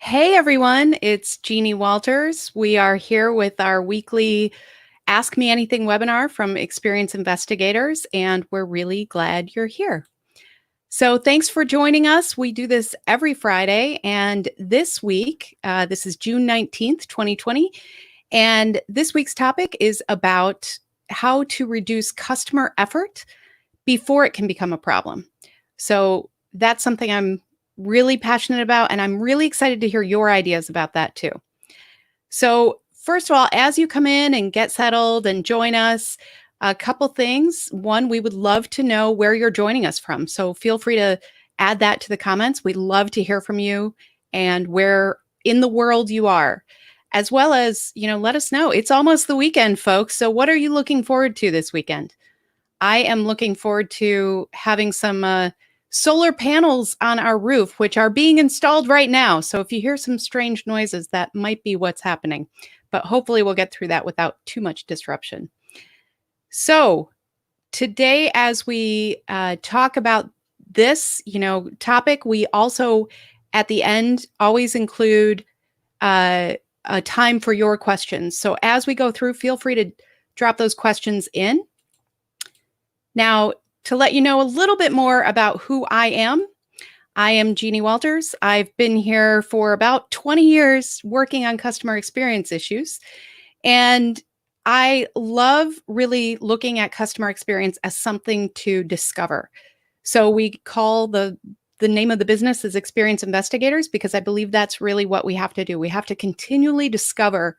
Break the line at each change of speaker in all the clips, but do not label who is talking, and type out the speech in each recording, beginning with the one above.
Hey everyone, it's Jeannie Walters. We are here with our weekly Ask Me Anything webinar from Experience Investigators, and we're really glad you're here. So thanks for joining us. We do this every Friday, and this week, this is June 19th, 2020, and this week's topic is about how to reduce customer effort before it can become a problem. So that's something I'm really passionate about, and I'm really excited to hear your ideas about that too. So, first of all, as you come in and get settled and join us, a couple things. One, we would love to know where you're joining us from. So, feel free to add that to the comments. We'd love to hear from you and where in the world you are. As well as, let us know. It's almost the weekend, folks. So, what are you looking forward to this weekend? I am looking forward to having some solar panels on our roof, which are being installed right now. So if you hear some strange noises, that might be what's happening. But hopefully we'll get through that without too much disruption. So today, as we talk about this, topic, we also at the end always include a time for your questions. So as we go through, feel free to drop those questions in. Now, to let you know a little bit more about who I am Jeannie Walters. I've been here for about 20 years working on customer experience issues. And I love really looking at customer experience as something to discover. So we call the name of the business is Experience Investigators, because I believe that's really what we have to do. We have to continually discover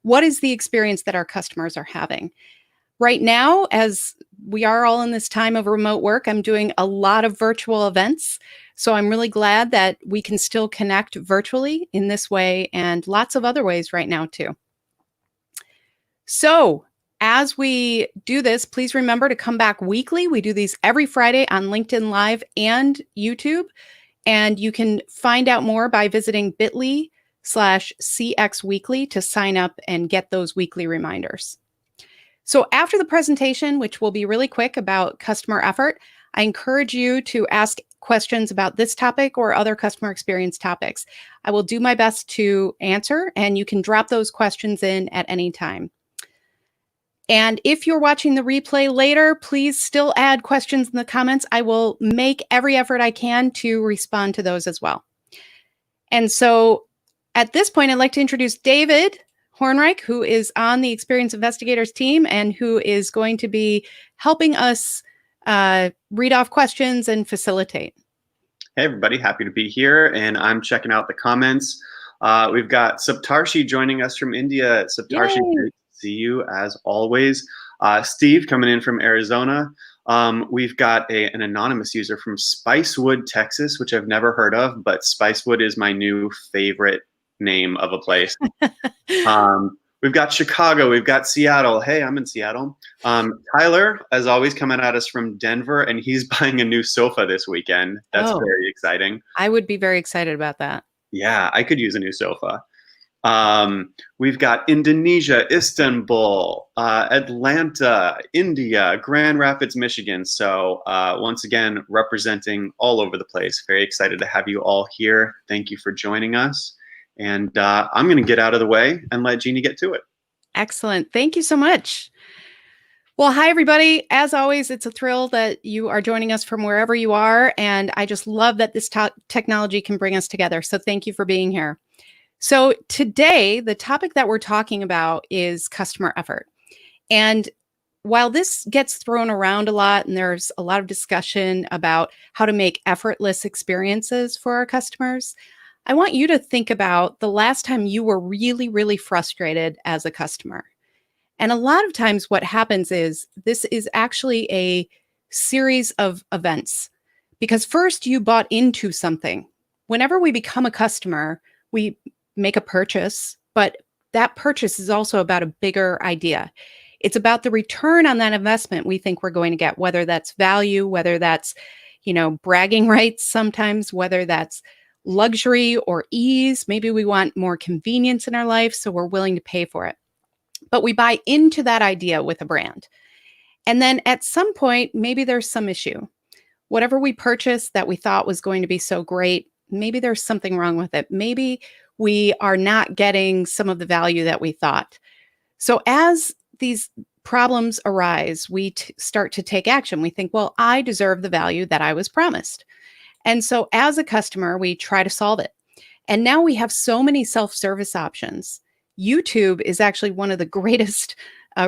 what is the experience that our customers are having. Right now, as we are all in this time of remote work, I'm doing a lot of virtual events. So I'm really glad that we can still connect virtually in this way and lots of other ways right now too. So as we do this, please remember to come back weekly. We do these every Friday on LinkedIn Live and YouTube. And you can find out more by visiting bit.ly/CXweekly to sign up and get those weekly reminders. So after the presentation, which will be really quick about customer effort, I encourage you to ask questions about this topic or other customer experience topics. I will do my best to answer, and you can drop those questions in at any time. And if you're watching the replay later, please still add questions in the comments. I will make every effort I can to respond to those as well. And so at this point, I'd like to introduce David Hornreich, who is on the Experience Investigators team and who is going to be helping us read off questions and facilitate.
Hey everybody, happy to be here, and I'm checking out the comments. We've got Saptarshi joining us from India. Saptarshi, great to see you as always. Steve coming in from Arizona. We've got an anonymous user from Spicewood, Texas, which I've never heard of, but Spicewood is my new favorite name of a place. We've got Chicago, we've got Seattle. Hey, I'm in Seattle. Tyler, as always, coming at us from Denver, and he's buying a new sofa this weekend. That's very exciting.
I would be very excited about that.
Yeah, I could use a new sofa. We've got Indonesia, Istanbul, Atlanta, India, Grand Rapids, Michigan. So once again, representing all over the place. Very excited to have you all here. Thank you for joining us. And I'm going to get out of the way and let Jeannie get to it.
Excellent. Thank you so much. Well, hi, everybody. As always, it's a thrill that you are joining us from wherever you are. And I just love that this technology can bring us together. So thank you for being here. So today, the topic that we're talking about is customer effort. And while this gets thrown around a lot, and there's a lot of discussion about how to make effortless experiences for our customers, I want you to think about the last time you were really, really frustrated as a customer. And a lot of times what happens is this is actually a series of events, because first you bought into something. Whenever we become a customer, we make a purchase, but that purchase is also about a bigger idea. It's about the return on that investment we think we're going to get, whether that's value, whether that's, bragging rights sometimes, whether that's luxury or ease. Maybe we want more convenience in our life, so we're willing to pay for it. But we buy into that idea with a brand. And then at some point, maybe there's some issue. Whatever we purchased that we thought was going to be so great, maybe there's something wrong with it. Maybe we are not getting some of the value that we thought. So as these problems arise, we start to take action. We think, well, I deserve the value that I was promised. And so as a customer, we try to solve it. And now we have so many self-service options. YouTube is actually one of the greatest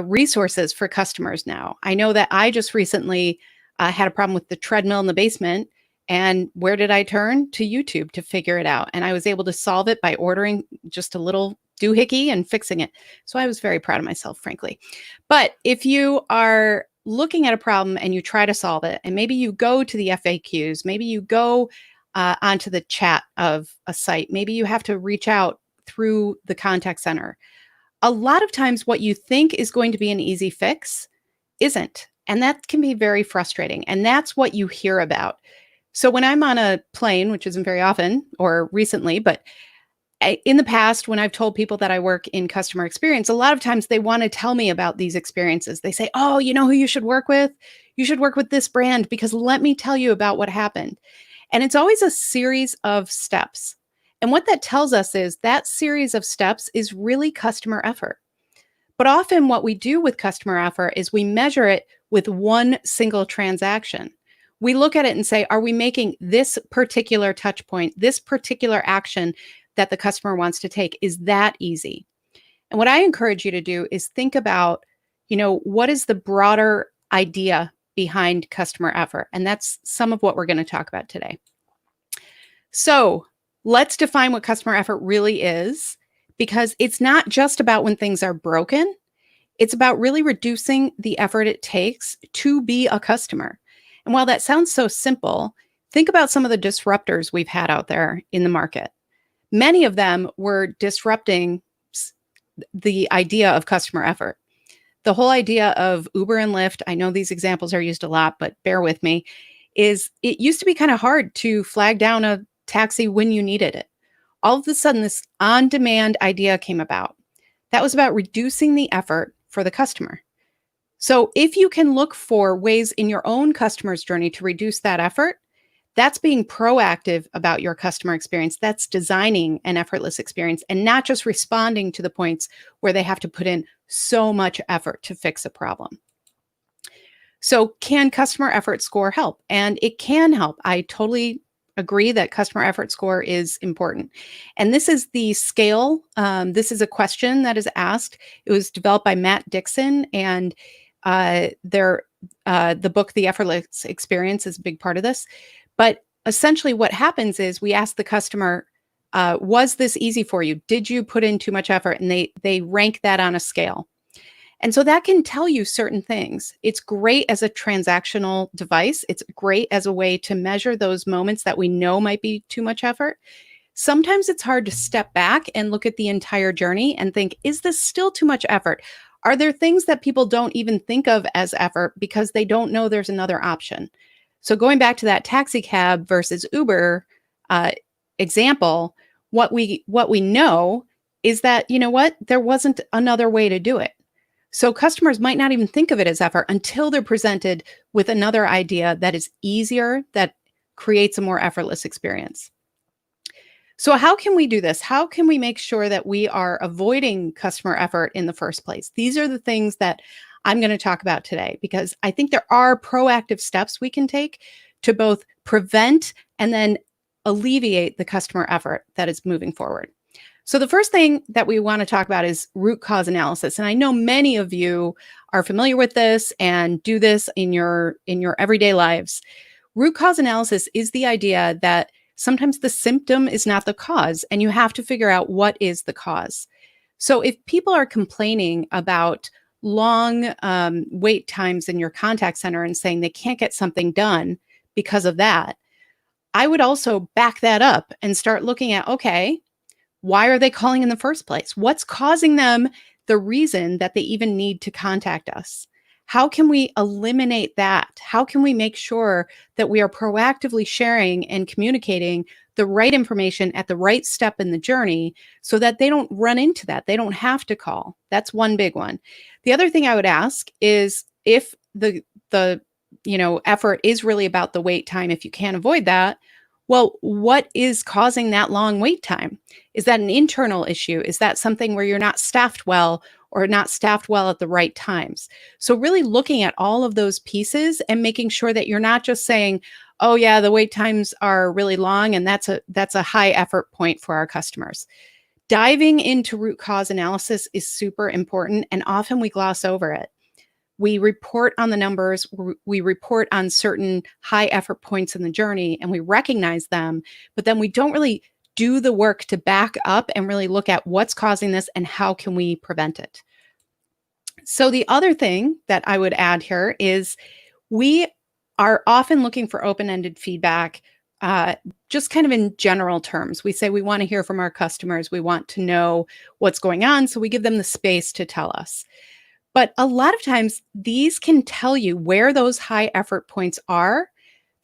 resources for customers now. I know that I just recently had a problem with the treadmill in the basement. And where did I turn? To YouTube to figure it out. And I was able to solve it by ordering just a little doohickey and fixing it. So I was very proud of myself, frankly. But if you are looking at a problem and you try to solve it, and maybe you go to the FAQs, maybe you go onto the chat of a site, maybe you have to reach out through the contact center. A lot of times what you think is going to be an easy fix isn't. And that can be very frustrating. And that's what you hear about. So when I'm on a plane, which isn't very often or recently, but in the past, when I've told people that I work in customer experience, a lot of times they want to tell me about these experiences. They say, oh, you know who you should work with? You should work with this brand because let me tell you about what happened. And it's always a series of steps. And what that tells us is that series of steps is really customer effort. But often what we do with customer effort is we measure it with one single transaction. We look at it and say, are we making this particular touch point, this particular action that the customer wants to take? Is that easy? And what I encourage you to do is think about, what is the broader idea behind customer effort? And that's some of what we're going to talk about today. So let's define what customer effort really is, because it's not just about when things are broken. It's about really reducing the effort it takes to be a customer. And while that sounds so simple, think about some of the disruptors we've had out there in the market. Many of them were disrupting the idea of customer effort. The whole idea of Uber and Lyft, I know these examples are used a lot, but bear with me, is it used to be kind of hard to flag down a taxi when you needed it. All of a sudden, this on-demand idea came about. That was about reducing the effort for the customer. So if you can look for ways in your own customer's journey to reduce that effort, that's being proactive about your customer experience. That's designing an effortless experience and not just responding to the points where they have to put in so much effort to fix a problem. So can customer effort score help? And it can help. I totally agree that customer effort score is important. And this is the scale. This is a question that is asked. It was developed by Matt Dixon, and the book, The Effortless Experience, is a big part of this. But essentially what happens is we ask the customer, was this easy for you? Did you put in too much effort? And they rank that on a scale. And so that can tell you certain things. It's great as a transactional device. It's great as a way to measure those moments that we know might be too much effort. Sometimes it's hard to step back and look at the entire journey and think, is this still too much effort? Are there things that people don't even think of as effort because they don't know there's another option? So going back to that taxi cab versus Uber example, what we know is that, there wasn't another way to do it. So customers might not even think of it as effort until they're presented with another idea that is easier, that creates a more effortless experience. So how can we do this? How can we make sure that we are avoiding customer effort in the first place? These are the things that I'm going to talk about today, because I think there are proactive steps we can take to both prevent and then alleviate the customer effort that is moving forward. So the first thing that we want to talk about is root cause analysis. And I know many of you are familiar with this and do this in your everyday lives. Root cause analysis is the idea that sometimes the symptom is not the cause, and you have to figure out what is the cause. So if people are complaining about long wait times in your contact center and saying they can't get something done because of that, I would also back that up and start looking at, okay, why are they calling in the first place? What's causing them the reason that they even need to contact us? How can we eliminate that? How can we make sure that we are proactively sharing and communicating the right information at the right step in the journey so that they don't run into that? They don't have to call. That's one big one. The other thing I would ask is, if the effort is really about the wait time, if you can't avoid that, Well, what is causing that long wait time? Is that an internal issue? Is that something where you're not staffed well or not staffed well at the right times? So, really looking at all of those pieces and making sure that you're not just saying, "Oh yeah, the wait times are really long and that's a high effort point for our customers." Diving into root cause analysis is super important and often we gloss over it. We report on the numbers, we report on certain high effort points in the journey and we recognize them, but then we don't really do the work to back up and really look at what's causing this and how can we prevent it. So the other thing that I would add here is we are often looking for open-ended feedback, just kind of in general terms. We say we want to hear from our customers. We want to know what's going on. So we give them the space to tell us. But a lot of times, these can tell you where those high effort points are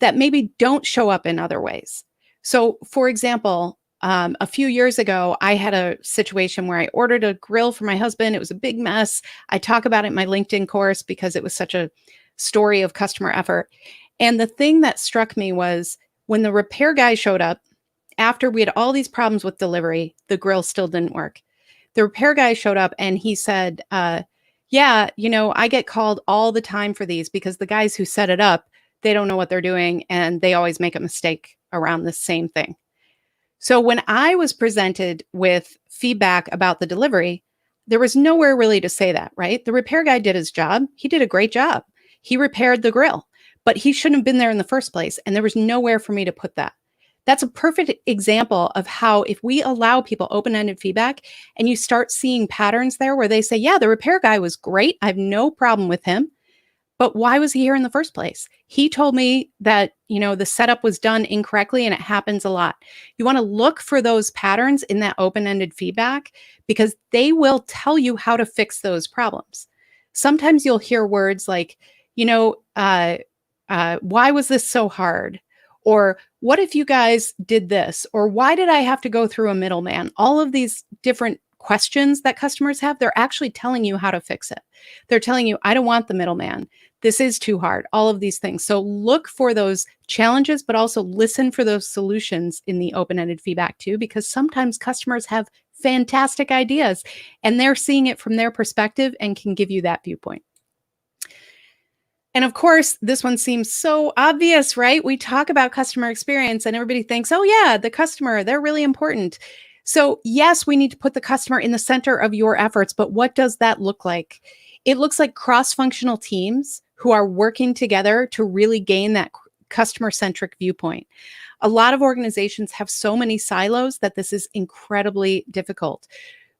that maybe don't show up in other ways. So, for example, a few years ago, I had a situation where I ordered a grill for my husband. It was a big mess. I talk about it in my LinkedIn course because it was such a story of customer effort. And the thing that struck me was when the repair guy showed up, after we had all these problems with delivery, the grill still didn't work. The repair guy showed up and he said, yeah, I get called all the time for these because the guys who set it up, they don't know what they're doing and they always make a mistake around the same thing. So when I was presented with feedback about the delivery, there was nowhere really to say that, right? The repair guy did his job. He did a great job. He repaired the grill, but he shouldn't have been there in the first place. And there was nowhere for me to put that. That's a perfect example of how if we allow people open-ended feedback and you start seeing patterns there where they say, yeah, the repair guy was great. I have no problem with him. But why was he here in the first place? He told me that, the setup was done incorrectly and it happens a lot. You want to look for those patterns in that open-ended feedback because they will tell you how to fix those problems. Sometimes you'll hear words like, why was this so hard? Or what if you guys did this? Or why did I have to go through a middleman? All of these different questions that customers have, they're actually telling you how to fix it. They're telling you, I don't want the middleman. This is too hard, all of these things. So look for those challenges, but also listen for those solutions in the open-ended feedback too, because sometimes customers have fantastic ideas and they're seeing it from their perspective and can give you that viewpoint. And of course, this one seems so obvious, right? We talk about customer experience and everybody thinks, oh yeah, the customer, they're really important. So yes, we need to put the customer in the center of your efforts, but what does that look like? It looks like cross-functional teams who are working together to really gain that customer-centric viewpoint. A lot of organizations have so many silos that this is incredibly difficult.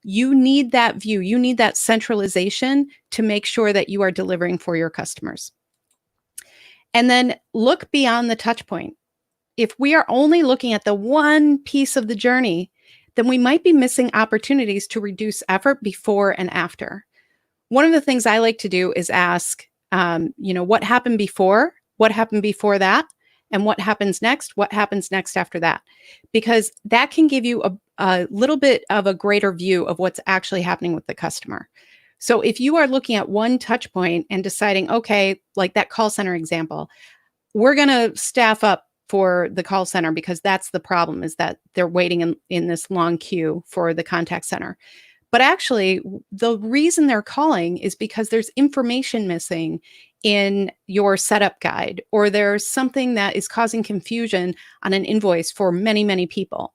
You need that view. You need that centralization to make sure that you are delivering for your customers. And then look beyond the touch point. If we are only looking at the one piece of the journey, then we might be missing opportunities to reduce effort before and after. One of the things I like to do is ask, what happened before? What happened before that? And what happens next? What happens next after that? Because that can give you a little bit of a greater view of what's actually happening with the customer. So if you are looking at one touch point and deciding, okay, like that call center example, we're going to staff up for the call center because that's the problem is that they're waiting in this long queue for the contact center. But actually, the reason they're calling is because there's information missing in your setup guide, or there's something that is causing confusion on an invoice for many, many people.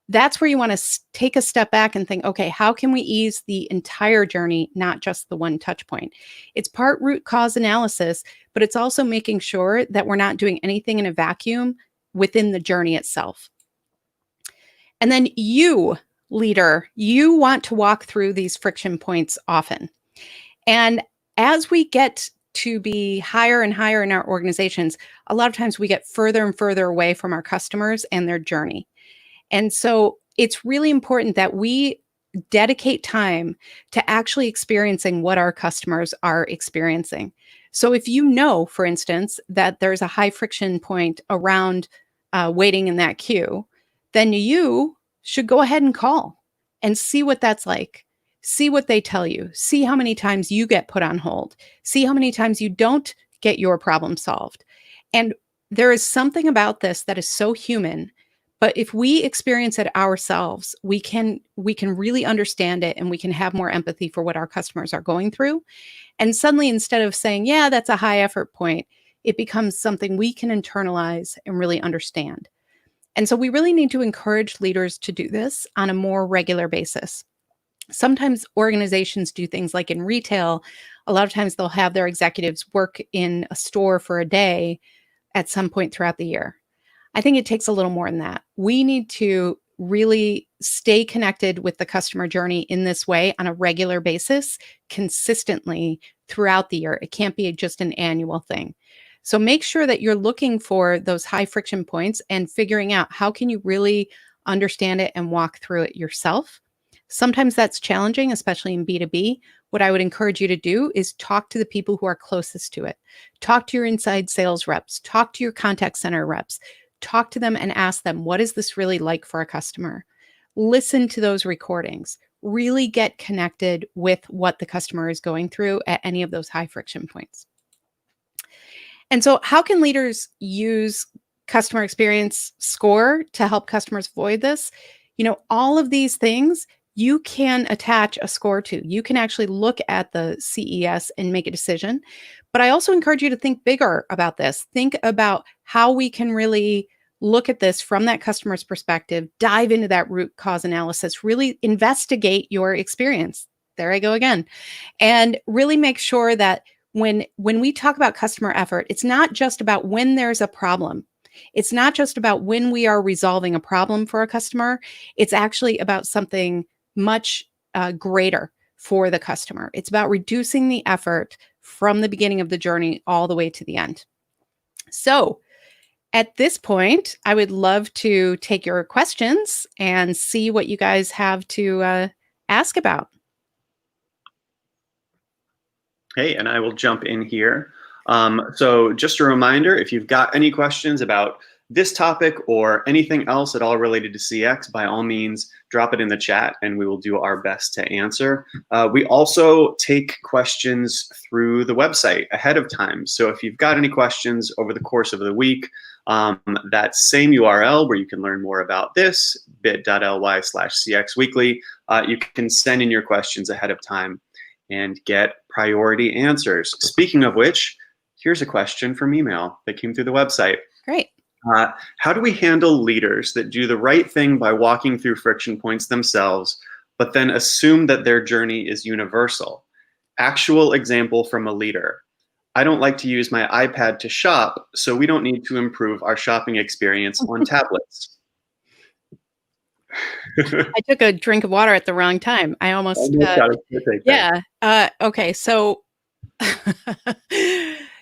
That's where you want to take a step back and think, okay, how can we ease the entire journey, not just the one touch point? It's part root cause analysis, but it's also making sure that we're not doing anything in a vacuum within the journey itself. And then you, leader, you want to walk through these friction points often. And as we get to be higher and higher in our organizations, a lot of times we get further and further away from our customers and their journey. And so it's really important that we dedicate time to actually experiencing what our customers are experiencing. So if you know, for instance, that there's a high friction point around waiting in that queue, then you should go ahead and call and see what that's like. See what they tell you. See how many times you get put on hold. See how many times you don't get your problem solved. And there is something about this that is so human, but if we experience it ourselves, we can really understand it, and we can have more empathy for what our customers are going through. And suddenly, instead of saying, yeah, that's a high effort point, it becomes something we can internalize and really understand. And so we really need to encourage leaders to do this on a more regular basis. Sometimes organizations do things like in retail, a lot of times they'll have their executives work in a store for a day at some point throughout the year. I think it takes a little more than that. We need to really stay connected with the customer journey in this way on a regular basis, consistently throughout the year. It can't be just an annual thing. So make sure that you're looking for those high friction points and figuring out how can you really understand it and walk through it yourself. Sometimes that's challenging, especially in B2B. What I would encourage you to do is talk to the people who are closest to it. Talk to your inside sales reps, talk to your contact center reps, talk to them and ask them, what is this really like for a customer? Listen to those recordings. Really get connected with what the customer is going through at any of those high friction points. And so, how can leaders use customer experience score to help customers avoid this? All of these things you can attach a score to. You can actually look at the CES and make a decision. But I also encourage you to think bigger about this. Think about how we can really look at this from that customer's perspective, dive into that root cause analysis, really investigate your experience. There I go again. And really make sure that when we talk about customer effort, it's not just about when there's a problem. It's not just about when we are resolving a problem for a customer. It's actually about something much greater for the customer. It's about reducing the effort from the beginning of the journey all the way to the end. So at this point, I would love to take your questions and see what you guys have to ask about.
Hey, and I will jump in here. So just a reminder, if you've got any questions about this topic or anything else at all related to CX, by all means, drop it in the chat and we will do our best to answer. We also take questions through the website ahead of time. So if you've got any questions over the course of the week, that same URL where you can learn more about this, bit.ly/CXweekly, you can send in your questions ahead of time and get priority answers. Speaking of which, here's a question from email that came through the website.
Great.
How do we handle leaders that do the right thing by walking through friction points themselves, but then assume that their journey is universal? Actual example from a leader. I don't like to use my iPad to shop, so we don't need to improve our shopping experience on tablets.
I took a drink of water at the wrong time. I almost yeah. Okay. So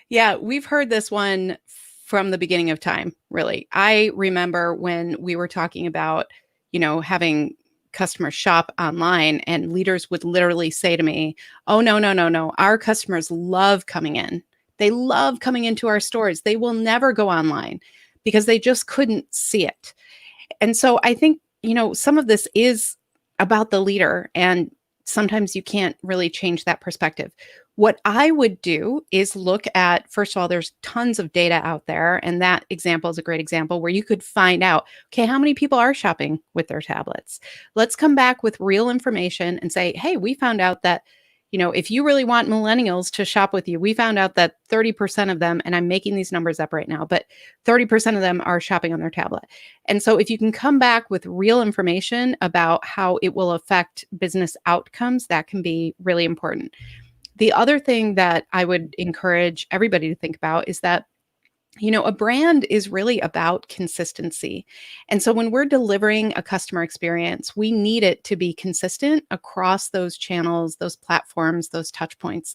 yeah, we've heard this one from the beginning of time, really. I remember when we were talking about, having customers shop online, and leaders would literally say to me, oh, no, no, no, no. Our customers love coming in. They love coming into our stores. They will never go online because they just couldn't see it. And so I think, some of this is about the leader, and sometimes you can't really change that perspective. What I would do is look at, first of all, there's tons of data out there, and that example is a great example where you could find out, okay, how many people are shopping with their tablets? Let's come back with real information and say, hey, we found out that, if you really want millennials to shop with you, we found out that 30% of them, and I'm making these numbers up right now, but 30% of them are shopping on their tablet. And so if you can come back with real information about how it will affect business outcomes, that can be really important. The other thing that I would encourage everybody to think about is that, a brand is really about consistency. And so when we're delivering a customer experience, we need it to be consistent across those channels, those platforms, those touch points.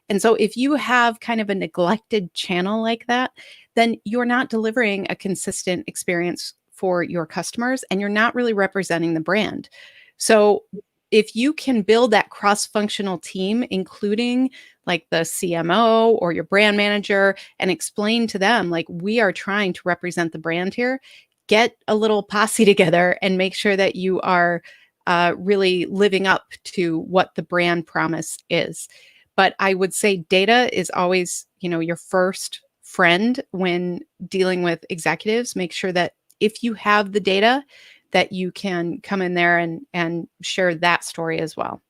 And so if you have kind of a neglected channel like that, then you're not delivering a consistent experience for your customers, and you're not really representing the brand. So if you can build that cross-functional team, including like the CMO or your brand manager, and explain to them, like, we are trying to represent the brand here, get a little posse together and make sure that you are really living up to what the brand promise is. But I would say data is always, your first friend when dealing with executives. Make sure that if you have the data, that you can come in there and share that story as well.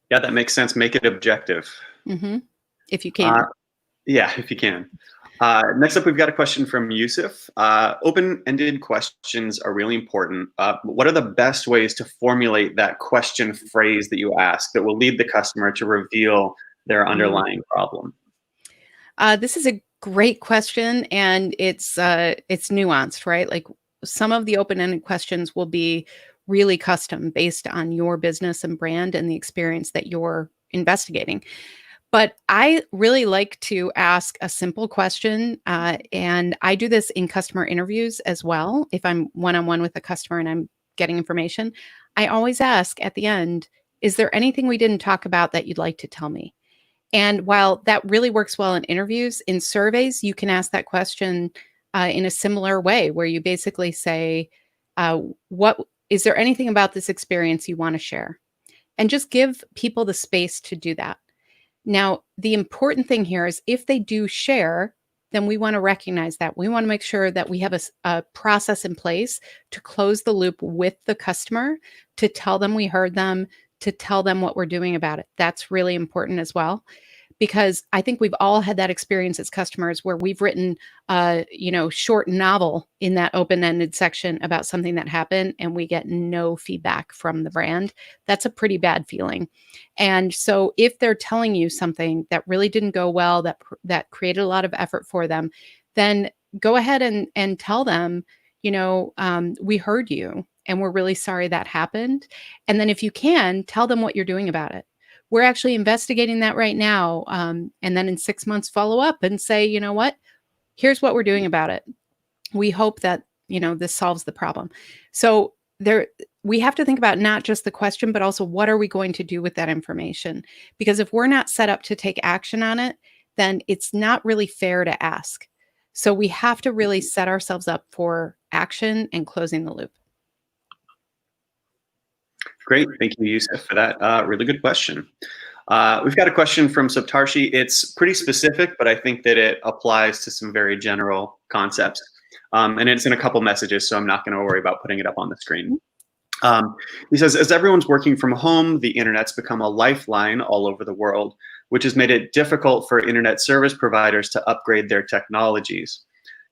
Yeah, that makes sense. Make it objective.
If you can.
Yeah, if you can. Next up, we've got a question from Yusuf. Open-ended questions are really important. What are the best ways to formulate that question phrase that you ask that will lead the customer to reveal their underlying problem?
This is a great question, and it's nuanced, right? Like some of the open-ended questions will be really custom based on your business and brand and the experience that you're investigating. But I really like to ask a simple question, and I do this in customer interviews as well. If I'm one-on-one with a customer and I'm getting information, I always ask at the end, is there anything we didn't talk about that you'd like to tell me? And while that really works well in interviews, in surveys, you can ask that question in a similar way, where you basically say, "What is there anything about this experience you want to share?" And just give people the space to do that. Now, the important thing here is if they do share, then we want to recognize that. We want to make sure that we have a process in place to close the loop with the customer, to tell them we heard them, to tell them what we're doing about it. That's really important as well, because I think we've all had that experience as customers where we've written a short novel in that open-ended section about something that happened and we get no feedback from the brand. That's a pretty bad feeling. And so if they're telling you something that really didn't go well, that created a lot of effort for them, then go ahead and tell them, we heard you and we're really sorry that happened. And then if you can, tell them what you're doing about it. We're actually investigating that right now. And then in 6 months, follow up and say, you know what, here's what we're doing about it. We hope that, this solves the problem. So we have to think about not just the question, but also what are we going to do with that information? Because if we're not set up to take action on it, then it's not really fair to ask. So we have to really set ourselves up for action and closing the loop.
Great. Thank you, Yusuf, for that really good question. We've got a question from Saptarshi. It's pretty specific, but I think that it applies to some very general concepts. And it's in a couple messages, so I'm not going to worry about putting it up on the screen. He says, as everyone's working from home, the internet's become a lifeline all over the world, which has made it difficult for internet service providers to upgrade their technologies.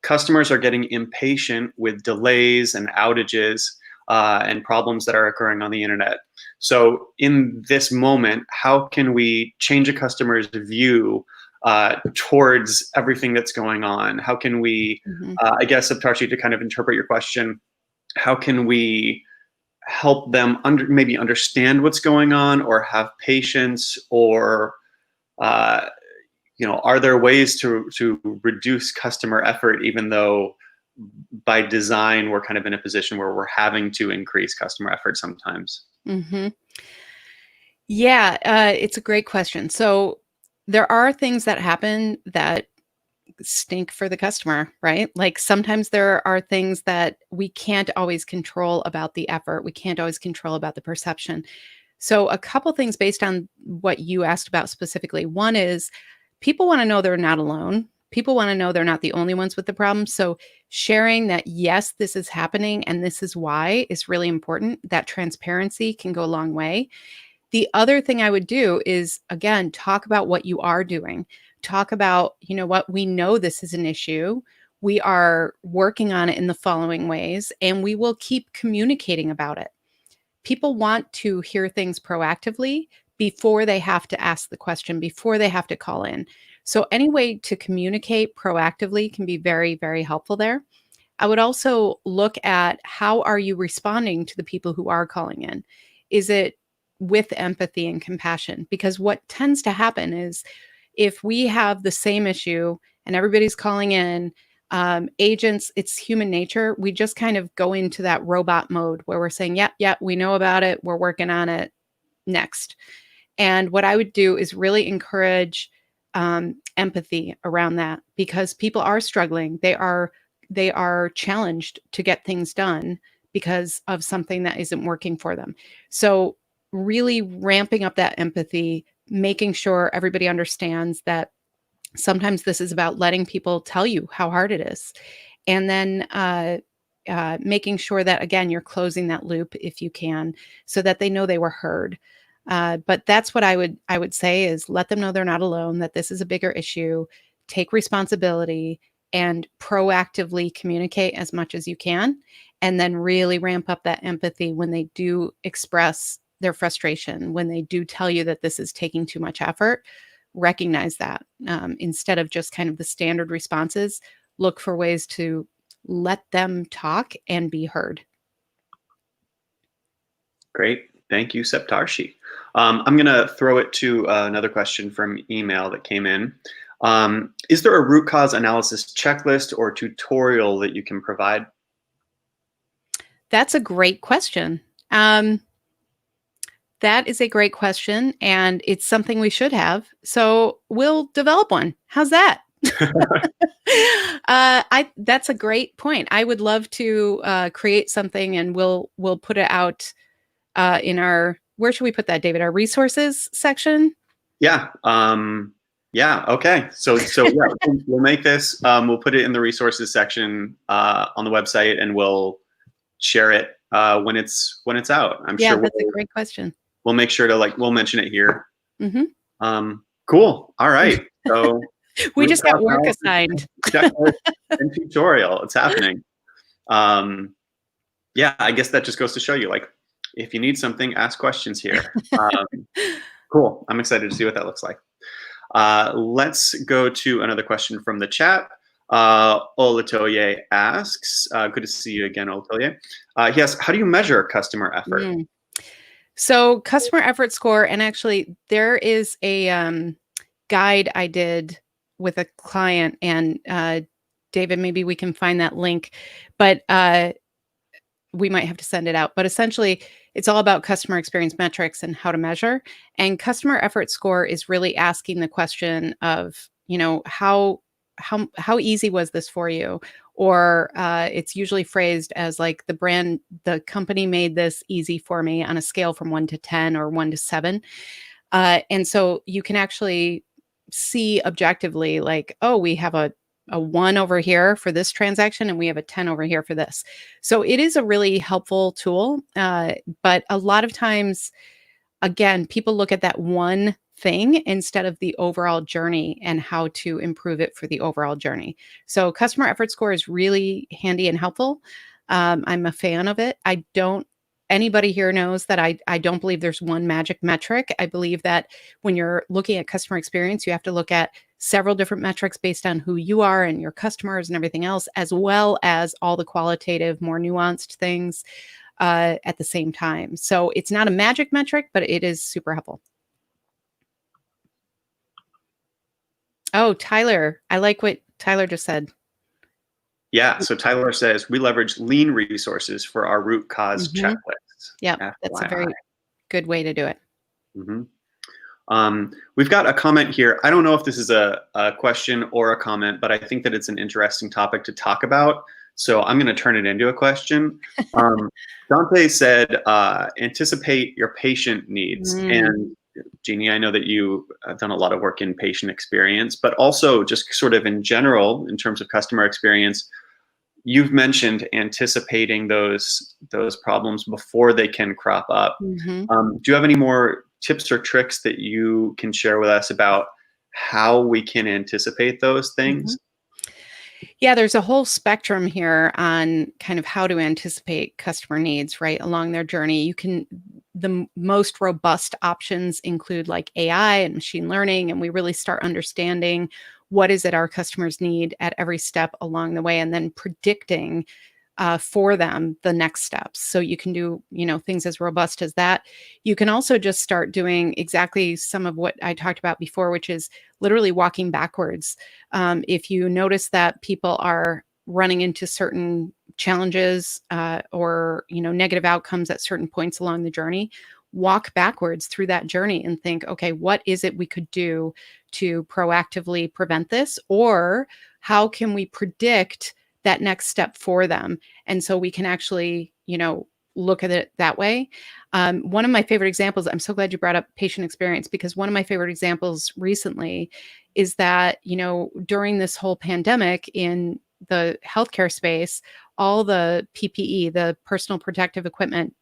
Customers are getting impatient with delays and outages and problems that are occurring on the internet. So in this moment, how can we change a customer's view towards everything that's going on? How can we, I guess, Saptarshi, to kind of interpret your question, how can we help them maybe understand what's going on or have patience, or are there ways to reduce customer effort, even though by design we're kind of in a position where we're having to increase customer effort sometimes?
Yeah, it's a great question. So there are things that happen that stink for the customer, right? Like sometimes there are things that we can't always control about the effort. We can't always control about the perception. So a couple things based on what you asked about specifically. One is people want to know they're not alone. People want to know they're not the only ones with the problem. So sharing that, yes, this is happening and this is why is really important. That transparency can go a long way. The other thing I would do is, again, talk about what you are doing. Talk about, what, we know this is an issue. We are working on it in the following ways, and we will keep communicating about it. People want to hear things proactively before they have to ask the question, before they have to call in. So any way to communicate proactively can be very, very helpful there. I would also look at how are you responding to the people who are calling in? Is it with empathy and compassion? Because what tends to happen is if we have the same issue and everybody's calling in, agents, it's human nature. We just kind of go into that robot mode where we're saying, yeah, we know about it. We're working on it next. And what I would do is really encourage empathy around that, because people are struggling. They are challenged to get things done because of something that isn't working for them. So really ramping up that empathy, making sure everybody understands that sometimes this is about letting people tell you how hard it is. And then making sure that, again, you're closing that loop if you can, so that they know they were heard. But that's what I would say is let them know they're not alone, that this is a bigger issue, take responsibility, and proactively communicate as much as you can, and then really ramp up that empathy when they do express their frustration, when they do tell you that this is taking too much effort. Recognize that instead of just kind of the standard responses, look for ways to let them talk and be heard.
Great. Thank you, Septarshi. I'm going to throw it to another question from email that came in. Is there a root cause analysis checklist or tutorial that you can provide?
That's a great question. That is a great question, and it's something we should have. So we'll develop one. How's that? That's a great point. I would love to create something, and we'll put it out in our, where should we put that, David? Our resources section?
Yeah. Yeah. Okay. So yeah, we'll make this. We'll put it in the resources section on the website, and we'll share it when it's out. I'm sure.
That's a great question.
We'll make sure to we'll mention it here.
Mm-hmm.
Cool. All right. So
we just got work assigned.
And tutorial. It's happening. Yeah, I guess that just goes to show you, if you need something, ask questions here. Cool. I'm excited to see what that looks like. Let's go to another question from the chat. Olatoye asks, good to see you again, Olatoye. He asks, how do you measure customer effort?
So customer effort score, and actually there is a guide I did with a client, and David, maybe we can find that link, but we might have to send it out. But essentially, it's all about customer experience metrics and how to measure. And customer effort score is really asking the question of, how easy was this for you? Or it's usually phrased as the company made this easy for me on a scale from 1 to 10 or 1 to 7. And so you can actually see objectively, we have a 1 over here for this transaction, and we have a 10 over here for this. So it is a really helpful tool. But a lot of times, again, people look at that one thing instead of the overall journey and how to improve it for the overall journey. So customer effort score is really handy and helpful. I'm a fan of it. Anybody here knows that I don't believe there's one magic metric. I believe that when you're looking at customer experience, you have to look at several different metrics based on who you are and your customers and everything else, as well as all the qualitative, more nuanced things at the same time. So it's not a magic metric, but it is super helpful. Oh, Tyler, I like what Tyler just said.
Yeah, so Tyler says, we leverage lean resources for our root cause checklists.
Yeah, that's a very good way to do it.
We've got a comment here. I don't know if this is a question or a comment, but I think that it's an interesting topic to talk about. So I'm going to turn it into a question. Dante said, anticipate your patient needs. And Jeannie, I know that you have done a lot of work in patient experience, but also just sort of in general, in terms of customer experience, you've mentioned anticipating those problems before they can crop up. Do you have any more tips or tricks that you can share with us about how we can anticipate those things?
Yeah, there's a whole spectrum here on kind of how to anticipate customer needs, right, along their journey. The most robust options include AI and machine learning, and we really start understanding what is it our customers need at every step along the way, and then predicting for them the next steps. So you can do, things as robust as that. You can also just start doing exactly some of what I talked about before, which is literally walking backwards. If you notice that people are running into certain challenges or negative outcomes at certain points along the journey, walk backwards through that journey and think, okay, what is it we could do to proactively prevent this? Or how can we predict that next step for them? And so we can actually, look at it that way. One of my favorite examples, I'm so glad you brought up patient experience, because one of my favorite examples recently is that, during this whole pandemic in the healthcare space, all the PPE, the personal protective equipment,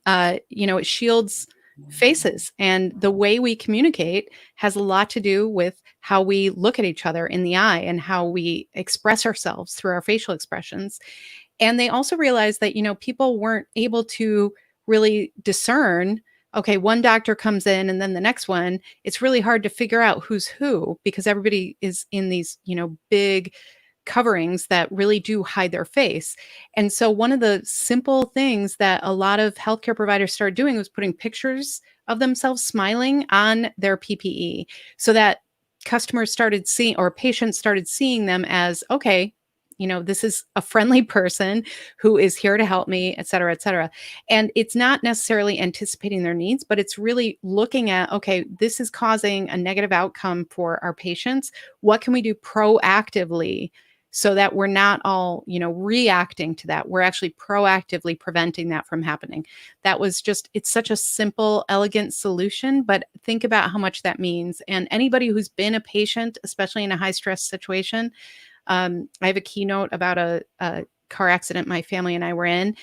it shields faces. And the way we communicate has a lot to do with how we look at each other in the eye and how we express ourselves through our facial expressions. And they also realized that, people weren't able to really discern. Okay, one doctor comes in and then the next one, it's really hard to figure out who's who because everybody is in these, big coverings that really do hide their face. And so one of the simple things that a lot of healthcare providers started doing was putting pictures of themselves smiling on their PPE so that customers started seeing, or patients started seeing them as, okay, this is a friendly person who is here to help me, et cetera, et cetera. And it's not necessarily anticipating their needs, but it's really looking at, okay, this is causing a negative outcome for our patients. What can we do proactively so that we're not all, reacting to that? We're actually proactively preventing that from happening. That was just, it's such a simple, elegant solution, but think about how much that means. And anybody who's been a patient, especially in a high stress situation, I have a keynote about a car accident my family and I were in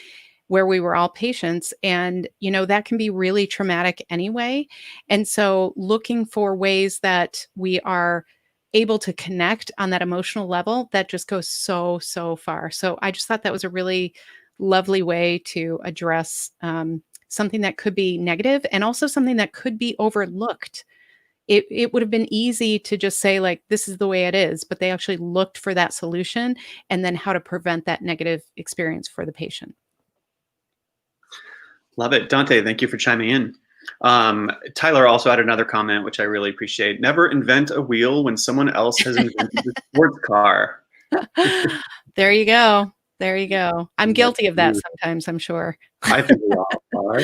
where we were all patients. And, that can be really traumatic anyway. And so looking for ways that we are able to connect on that emotional level, that just goes so, so far. So I just thought that was a really lovely way to address something that could be negative and also something that could be overlooked. It would have been easy to just say, like, this is the way it is, but they actually looked for that solution and then how to prevent that negative experience for the patient.
Love it. Dante, thank you for chiming in. Tyler also had another comment, which I really appreciate. Never invent a wheel when someone else has invented the sports car.
There you go. There you go. I'm guilty of that sometimes, I'm sure.
I think we all are.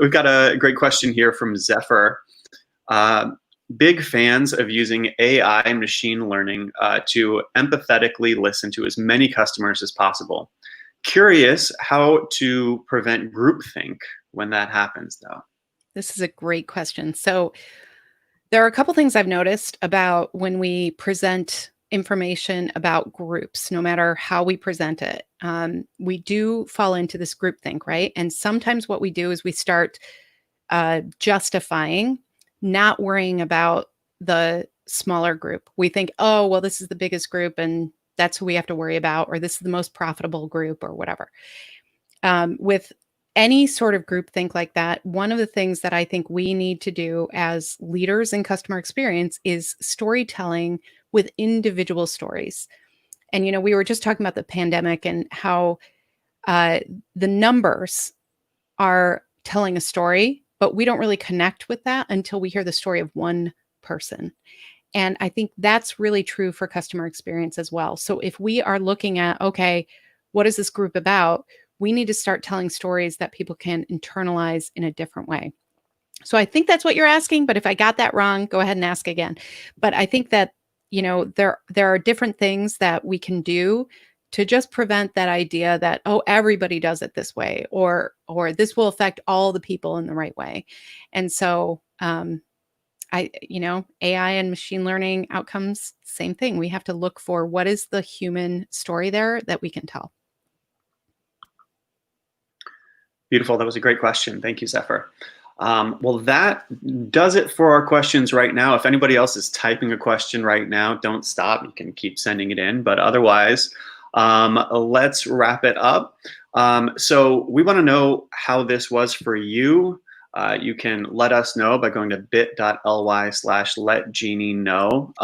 We've got a great question here from Zephyr. Big fans of using AI machine learning to empathetically listen to as many customers as possible. Curious how to prevent groupthink when that happens, though.
This is a great question. So there are a couple things I've noticed about when we present information about groups, no matter how we present it. We do fall into this groupthink, right? And sometimes what we do is we start justifying, not worrying about the smaller group. We think, oh, well, this is the biggest group and that's who we have to worry about, or this is the most profitable group or whatever. With any sort of groupthink like that, one of the things that I think we need to do as leaders in customer experience is storytelling with individual stories. And, we were just talking about the pandemic and how the numbers are telling a story, but we don't really connect with that until we hear the story of one person. And I think that's really true for customer experience as well. So if we are looking at, okay, what is this group about? We need to start telling stories that people can internalize in a different way. So I think that's what you're asking, but if I got that wrong, go ahead and ask again. But I think that, there are different things that we can do to just prevent that idea that, oh, everybody does it this way, or this will affect all the people in the right way. And so AI and machine learning outcomes, same thing. We have to look for what is the human story there that we can tell.
Beautiful. That was a great question. Thank you, Zephyr. Well, that does it for our questions right now. If anybody else is typing a question right now, don't stop. You can keep sending it in. But otherwise, let's wrap it up. So we want to know how this was for you. You can let us know by going to bit.ly/letjeannie know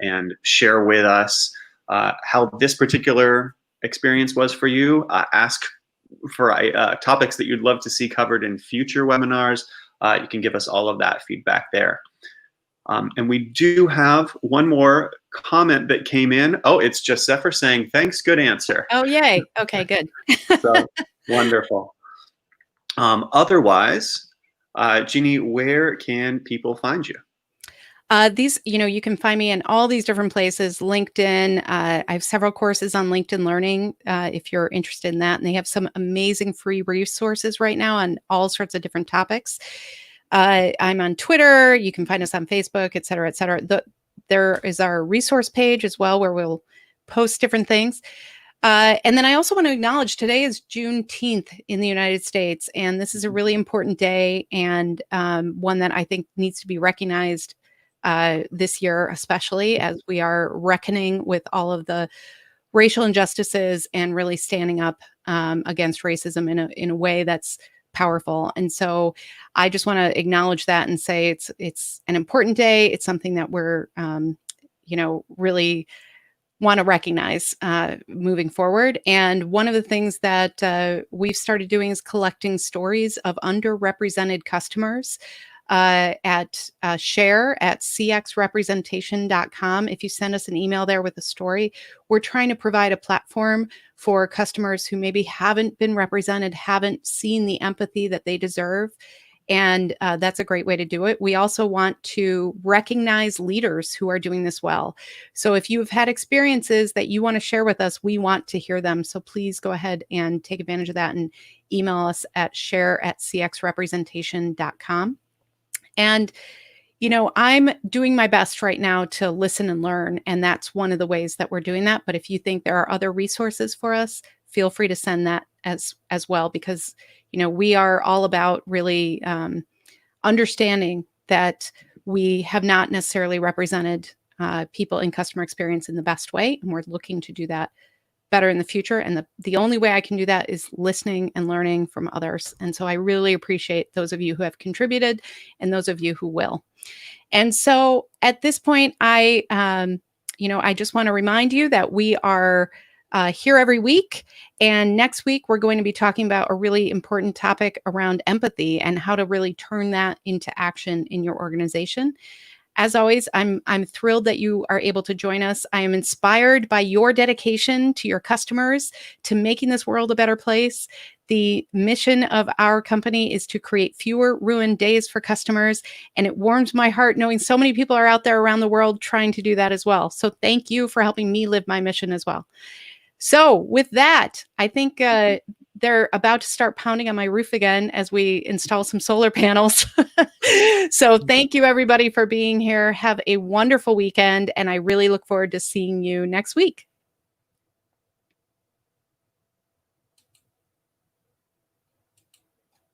and share with us how this particular experience was for you. Ask for topics that you'd love to see covered in future webinars. You can give us all of that feedback there. And we do have one more comment that came in. Oh, it's just Zephyr saying, thanks, good answer.
Oh, yay. Okay, good.
So wonderful. Otherwise, Jeannie, where can people find you?
These, you can find me in all these different places. LinkedIn. I have several courses on LinkedIn Learning if you're interested in that. And they have some amazing free resources right now on all sorts of different topics. I'm on Twitter. You can find us on Facebook, et cetera, et cetera. There is our resource page as well where we'll post different things. And then I also want to acknowledge today is Juneteenth in the United States. And this is a really important day and one that I think needs to be recognized this year, especially as we are reckoning with all of the racial injustices and really standing up against racism in a way that's powerful. And so I just want to acknowledge that and say it's an important day. It's something that we're really want to recognize moving forward. And one of the things that we've started doing is collecting stories of underrepresented customers at share at cxrepresentation.com. If you send us an email there with a story, we're trying to provide a platform for customers who maybe haven't been represented, haven't seen the empathy that they deserve. And that's a great way to do it. We also want to recognize leaders who are doing this well. So if you've had experiences that you want to share with us, we want to hear them. So please go ahead and take advantage of that and email us at share@cxrepresentation.com. And, I'm doing my best right now to listen and learn. And that's one of the ways that we're doing that. But if you think there are other resources for us, feel free to send that as well, because, we are all about really understanding that we have not necessarily represented people in customer experience in the best way. And we're looking to do that better in the future. And the only way I can do that is listening and learning from others. And so I really appreciate those of you who have contributed and those of you who will. And so at this point, I just want to remind you that we are here every week. And next week, we're going to be talking about a really important topic around empathy and how to really turn that into action in your organization. As always, I'm thrilled that you are able to join us. I am inspired by your dedication to your customers, to making this world a better place. The mission of our company is to create fewer ruined days for customers. And it warms my heart knowing so many people are out there around the world trying to do that as well. So thank you for helping me live my mission as well. So with that, I think they're about to start pounding on my roof again as we install some solar panels. So thank you, everybody, for being here. Have a wonderful weekend. And I really look forward to seeing you next week.